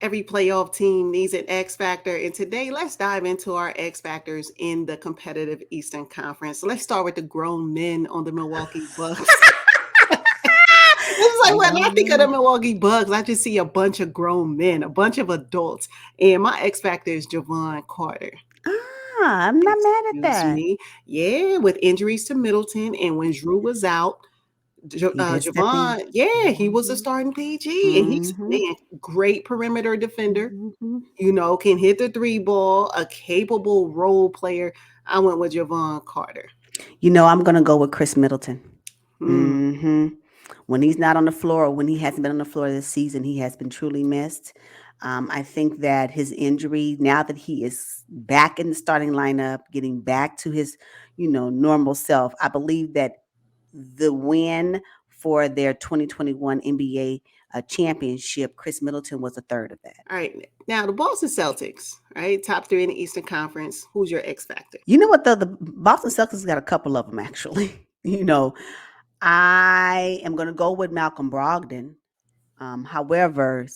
Every playoff team needs an X factor. And today, let's dive into our X factors in the competitive Eastern Conference. So let's start with the grown men on the Milwaukee Bucks. It's like when I think of the Mm, Milwaukee Bucks, I just see a bunch of grown men, a bunch of adults. And my X factor is Javon Carter. I'm not mad at Excuse that. me. Yeah, with injuries to Middleton. And when Drew was out, He did step in. Javon, yeah, he was a Mhm, starting PG, and he's mhm, man, great perimeter defender. mhm. Can hit the three ball, a capable role player. I went with Javon Carter. I'm gonna go with Chris Middleton. Hmm. hmm When he's not on the floor, or when he hasn't been on the floor this season, he has been truly missed. I think that his injury, now that he is back in the starting lineup, getting back to his, normal self, I believe that the win for their 2021 NBA championship, Chris Middleton was a third of that. All right, now the Boston Celtics, right, top three in the Eastern Conference. Who's your X factor? You know what, though? The Boston Celtics got a couple of them, actually. I am going to go with Malcolm Brogdon. However,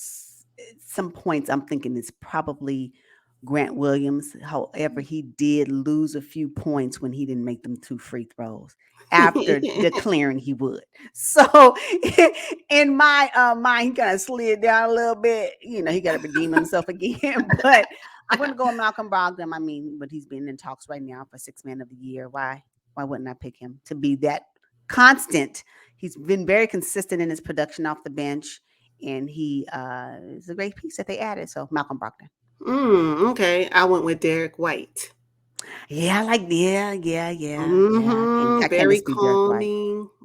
some points I'm thinking it's probably Grant Williams. However, he did lose a few points when he didn't make them two free throws after declaring he would. So in my mind, he kind of slid down a little bit. He got to redeem himself again. But I'm going to go with Malcolm Brogdon. I mean, but he's been in talks right now for Sixth Man of the Year. Why wouldn't I pick him to be that constant? He's been very consistent in his production off the bench, and he is a great piece that they added. So Malcolm Brogdon. Okay, I went with Derek White. Yeah, yeah. I can't Very dispute Derek White.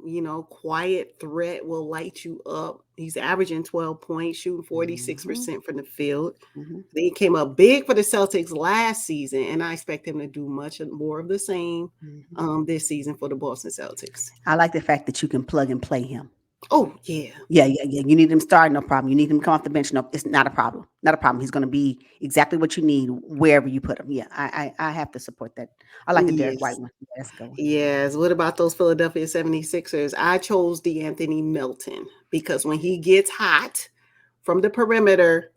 calming, quiet threat will light you up. He's averaging 12 points, shooting hmm 46% from the field. hmm Then he came up big for the Celtics last season, and I expect him to do much more of the same hmm this season for the Boston Celtics. I like the fact that you can plug and play him. Oh, yeah. Yeah. You need him start, no problem. You need him to come off the bench, no, it's not a problem. Not a problem. He's going to be exactly what you need wherever you put him. Yeah, I have to support that. I like the Derek White Yes. one. Yeah, that's a good one. Yes. What about those Philadelphia 76ers? I chose DeAnthony Melton because when he gets hot from the perimeter,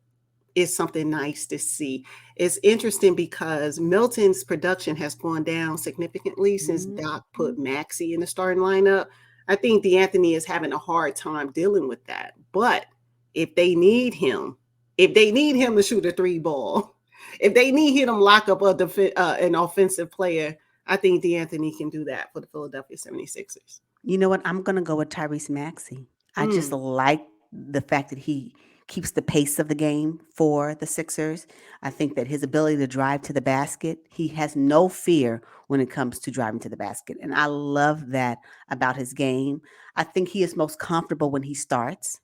is something nice to see. It's interesting because Milton's production has gone down significantly since Doc Mhm. put Maxey in the starting lineup. I think DeAnthony is having a hard time dealing with that. But if they need him, if they need him to shoot a three ball, if they need him to lock up an offensive player, I think DeAnthony can do that for the Philadelphia 76ers. You know what? I'm gonna go with Tyrese Maxey. I just Mm, like the fact that he keeps the pace of the game for the Sixers. I think that his ability to drive to the basket, he has no fear when it comes to driving to the basket. And I love that about his game. I think he is most comfortable when he starts.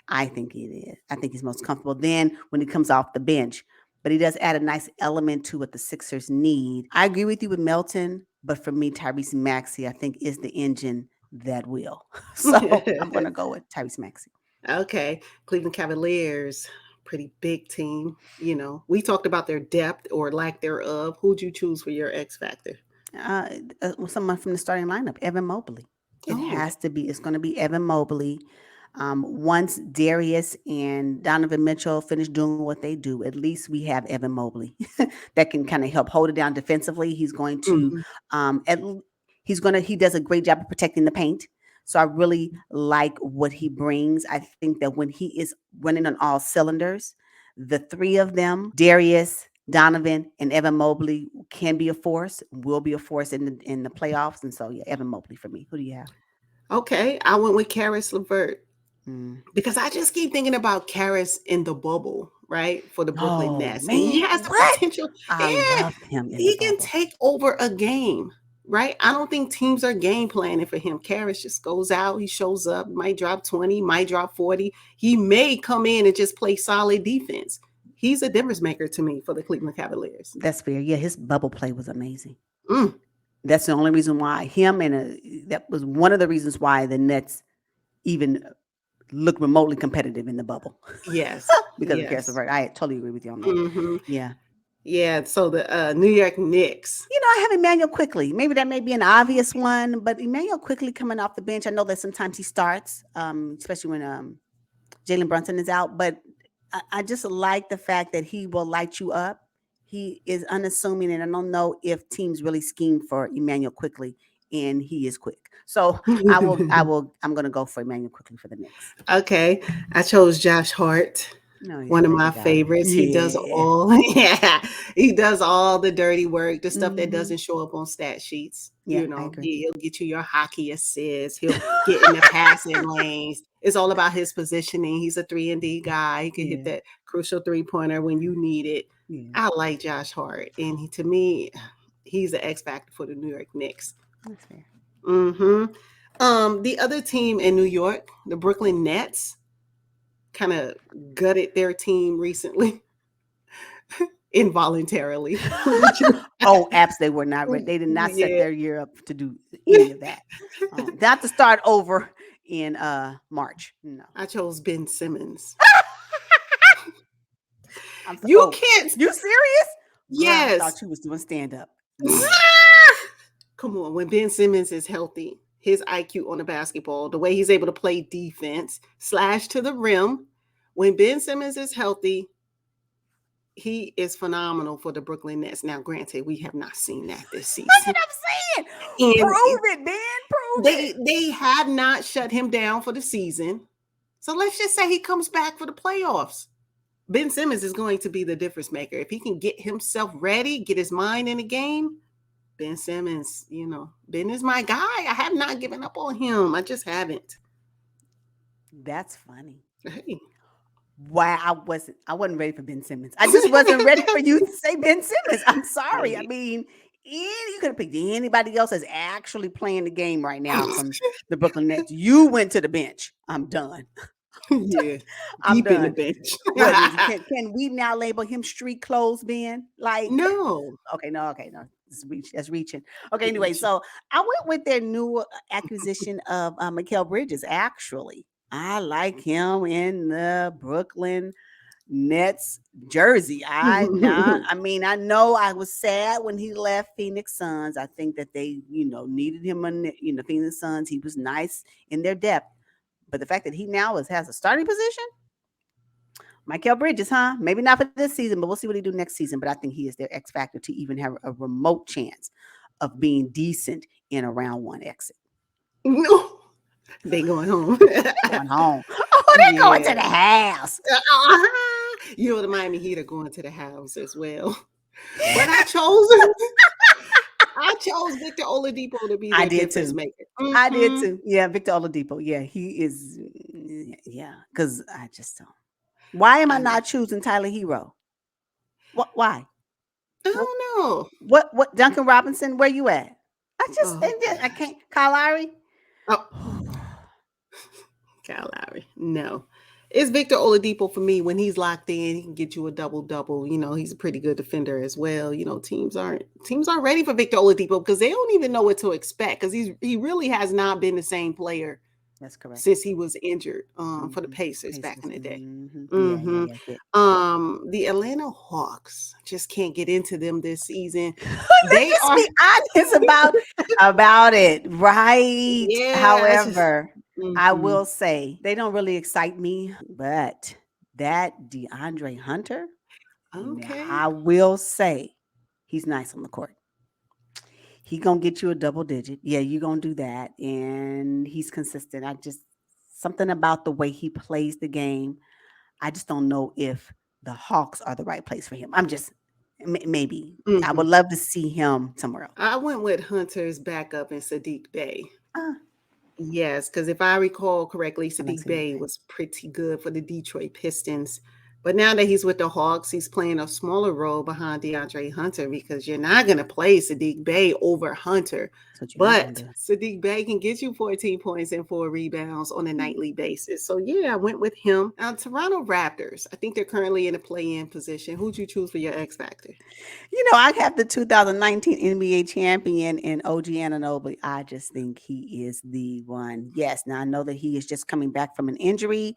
I think it is. I think he's most comfortable then when he comes off the bench. But he does add a nice element to what the Sixers need. I agree with you with Melton, but for me, Tyrese Maxey, I think, is the engine that will. So I'm going to go with Tyrese Maxey. Okay, Cleveland Cavaliers, pretty big team. We talked about their depth or lack thereof. Who'd you choose for your X factor? Uh, Someone from the starting lineup, Evan Mobley. It Oh, has to be. It's going to be Evan Mobley. Once Darius and Donovan Mitchell finish doing what they do, at least we have Evan Mobley that can kind of help hold it down defensively. He's going to, mhm. um, at, he does a great job of protecting the paint. So I really like what he brings. I think that when he is running on all cylinders, the three of them, Darius, Donovan, and Evan Mobley, can be a force, will be a force in the playoffs. And so, yeah, Evan Mobley for me. Who do you have? Okay, I went with Karis LeVert Mm. because I just keep thinking about Karis in the bubble, right, for the Brooklyn Oh, Nets, and he man, has the what? potential. I Yeah, loved him in the he can bubble. take over a game. Right, I don't think teams are game planning for him. Karis just goes out, he shows up, might drop 20, might drop 40. He may come in and just play solid defense. He's a difference maker to me for the Cleveland Cavaliers. That's fair. Yeah, his bubble play was amazing. Mm, That's the only reason why that was one of the reasons why the Nets even look remotely competitive in the bubble yes, because of Karis yes. LeVert. I totally agree with you on that. Hmm. Yeah. Yeah, so the New York Knicks. I have Emmanuel Quickly. Maybe that may be an obvious one, but Emmanuel Quickly coming off the bench. I know that sometimes he starts, especially when Jalen Brunson is out. But I just like the fact that he will light you up. He is unassuming, and I don't know if teams really scheme for Emmanuel quickly, and he is quick. So I'm going to go for Emmanuel quickly for the Knicks. Okay, I chose Josh Hart, No, he's one a of baby my doll. favorites. He does Yeah. all, yeah, he does all the dirty work, the stuff that Hmm. doesn't show up on stat sheets. Yeah, You I know, agree. he'll get you your hockey assists. He'll get in the passing lanes. It's all about his positioning. He's a 3-and-D guy. He can hit Yeah, that crucial 3-pointer when you need it. yeah, I like Josh Hart, and to me, he's the X factor for the New York Knicks. that's fair. Hmm The other team in New York, the Brooklyn Nets, kind of gutted their team recently involuntarily. Who would you? Oh, apps, they were not ready. They did not set Yeah. their year up to do any of that. Not to start over in March. No. I chose Ben Simmons. You Oh, can't. you serious? Girl, I Yes. thought you was doing stand up. No. Come on. When Ben Simmons is healthy, his IQ on the basketball, the way he's able to play defense, slash to the rim. When Ben Simmons is healthy, he is phenomenal for the Brooklyn Nets. Now, granted, we have not seen that this That's season. what I'm saying. And Prove it, man. Prove it. they have not shut him down for the season. So let's just say he comes back for the playoffs. Ben Simmons is going to be the difference maker. If he can get himself ready, get his mind in the game, Ben Simmons, Ben is my guy. I have not given up on him. I just haven't. That's funny. Hey. Why I wasn't ready for Ben Simmons. I just wasn't ready for you to say Ben Simmons. I'm sorry. I Hey. mean, you could have picked anybody else that's actually playing the game right now from the Brooklyn Nets. You went to the bench. I'm done. Yeah, I'm deep in the done. bench. What is it? Can we now label him street clothes, Ben? Like, No. okay, no. That's reaching. Okay, anyway, so I went with their new acquisition of Mikal Bridges. Actually, I like him in the Brooklyn Nets jersey. I mean, I know I was sad when he left Phoenix Suns. I think that they, needed him in, Phoenix Suns. He was nice in their depth, but the fact that he now has a starting position. Mikal Bridges, huh? Maybe not for this season, but we'll see what he do next season. But I think he is their X factor to even have a remote chance of being decent in a round one exit. No. They going home. Going home. Oh, they're going to the house. You know, the Miami Heat are going to the house as well. But I chose Victor Oladipo to be their difference maker. Mm-hmm. I did too. Yeah, Victor Oladipo. Yeah, he is. Yeah, because I just don't. Why am I not choosing Tyler Hero? Why? I don't know. What Duncan Robinson? Where you at? I can't. Kyle Lowry. Oh, Kyle Lowry. No, it's Victor Oladipo for me. When he's locked in, he can get you a double-double. He's a pretty good defender as well. Teams aren't ready for Victor Oladipo because they don't even know what to expect because he really has not been the same player. That's correct. Since he was injured for the Pacers back in the day. Mm-hmm. Yeah. The Atlanta Hawks, just can't get into them this season. Let's be honest about it, right? Yeah, however, I will say they don't really excite me, but that DeAndre Hunter, okay, I will say he's nice on the court. He gonna get you a double digit. Yeah, you gonna do that, and he's consistent. Something about the way he plays the game. I just don't know if the Hawks are the right place for him. I'm just maybe. I would love to see him somewhere else. I went with Hunter's backup in Saddiq Bey. Yes, because if I recall correctly, Saddiq Bey was pretty good for the Detroit Pistons. But now that he's with the Hawks, he's playing a smaller role behind DeAndre Hunter because you're not going to play Saddiq Bey over Hunter. But Saddiq Bey can get you 14 points and 4 rebounds on a nightly basis. So, yeah, I went with him. Now, Toronto Raptors, I think they're currently in a play-in position. Who'd you choose for your X Factor? I have the 2019 NBA champion in OG Anunoby. I just think he is the one. Yes, now I know that he is just coming back from an injury.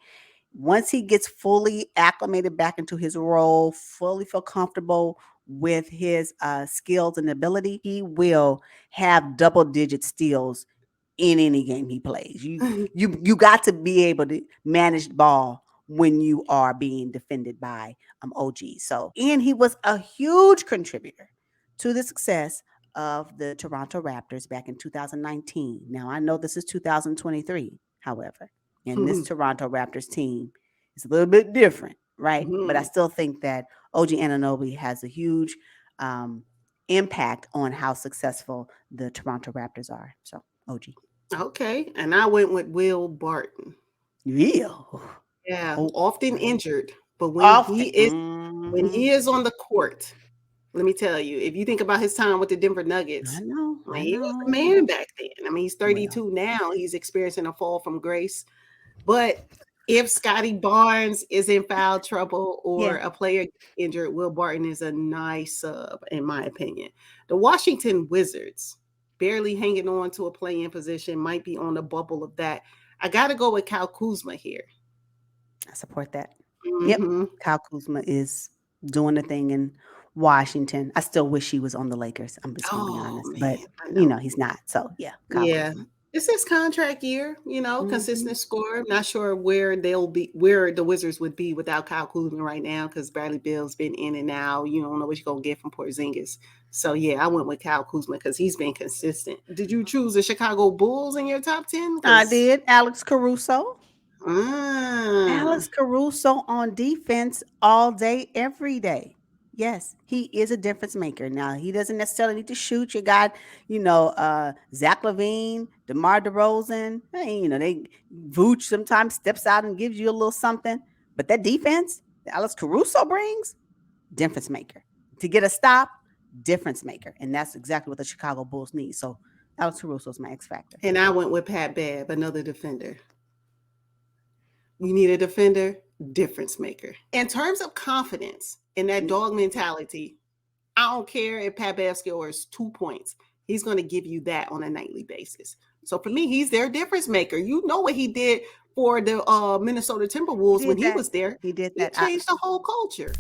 Once he gets fully acclimated back into his role, fully feel comfortable with his skills and ability, he will have double-digit steals in any game he plays. You got to be able to manage the ball when you are being defended by OG. So, and he was a huge contributor to the success of the Toronto Raptors back in 2019. Now, I know this is 2023, however, and this Toronto Raptors team is a little bit different, right? But I still think that OG Anunoby has a huge impact on how successful the Toronto Raptors are. So, OG. Okay, and I went with Will Barton. Real. Yeah, Oh, often injured, but often. when he is on the court, let me tell you, if you think about his time with the Denver Nuggets, I he was the know. man back then. I mean, he's Well, 32 now. He's experiencing a fall from grace. But if Scotty Barnes is in foul trouble or yeah. a player injured, Will Barton is a nice sub, in my opinion. The Washington Wizards, barely hanging on to a play-in position, might be on the bubble of that. I got to go with Kyle Kuzma here. I support that. Yep. Mm-hmm. Kyle Kuzma is doing the thing in Washington. I still wish he was on the Lakers. I'm just going to be Oh, honest. But, man, I know. he's not. So, yeah, Kyle Yeah. Kuzma. It's his contract year, Mhm. consistent score. Not sure where the Wizards would be without Kyle Kuzma right now because Bradley Beal's been in and out. You don't know what you're going to get from Porzingis. So, yeah, I went with Kyle Kuzma because he's been consistent. Did you choose the Chicago Bulls in your top 10? I did. Alex Caruso. Ah, Alex Caruso on defense all day, every day. Yes, he is a difference maker. Now, he doesn't necessarily need to shoot. You got, Zach LaVine, DeMar DeRozan. Hey, they Vooch sometimes steps out and gives you a little something. But that defense that Alex Caruso brings, difference maker. To get a stop, difference maker. And that's exactly what the Chicago Bulls need. So Alex Caruso is my X factor. and I went with Pat Bev, another defender. You need a defender, difference maker. In terms of confidence and that dog mentality, I don't care if Pat Bev scores 2 points. He's going to give you that on a nightly basis. So for me, he's their difference maker. You know what he did for the Minnesota Timberwolves when he was there. He did He that. changed the whole culture.